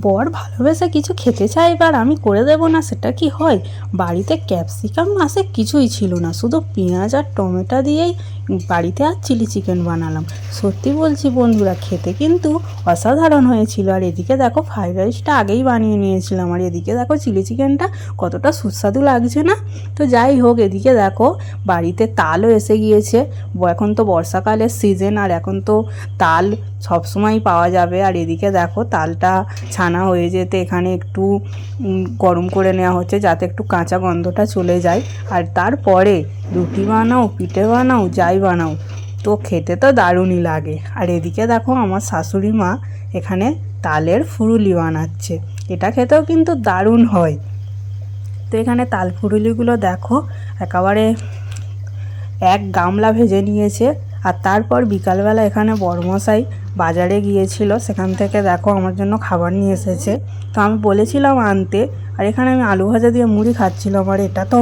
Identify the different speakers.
Speaker 1: বর ভালোবেসে কিছু খেতে চায় এবার আমি করে দেবো না, সেটা কি হয়? বাড়িতে ক্যাপসিকাম মাসে কিছুই ছিল না, শুধু পেঁয়াজ আর টমেটো দিয়েই বাড়িতে আর চিলি চিকেন বানালাম। সত্যি বলছি বন্ধুরা, খেতে কিন্তু অসাধারণ হয়েছিল। আর এদিকে দেখো ফ্রাইড রাইসটা আগেই বানিয়ে নিয়েছিলাম, আর এদিকে দেখো চিলি চিকেনটা কতটা সুস্বাদু লাগছে না? তো যাই হোক, এদিকে দেখো বাড়িতে তালও এসে গিয়েছে। এখন তো বর্ষাকালের সিজন, আর এখন তো তাল সবসময় পাওয়া যাবে। আর এদিকে দেখো তালটা ছানা হয়ে যেতে এখানে একটু গরম করে নেওয়া হচ্ছে, যাতে একটু কাঁচা গন্ধটা চলে যায়। আর তারপরে রুটি বানাও, পিঠে বানাও, যাই বানাও, তো খেতে তো দারুণই লাগে। আর এদিকে দেখো আমার শাশুড়ি মা এখানে তালের ফুরুলি বানাচ্ছে, এটা খেতেও কিন্তু দারুণ হয়। তো এখানে তাল ফুরুলিগুলো দেখো একেবারে এক গামলা ভেজে নিয়েছে। আর তারপর বিকালবেলা এখানে বড়মশাই বাজারে গিয়েছিল, সেখান থেকে দেখো আমার জন্য খাবার নিয়ে এসেছে। তো আমি বলেছিলাম আনতে, আর এখানে আমি আলু ভাজা দিয়ে মুড়ি খাচ্ছিলাম। আর এটা তো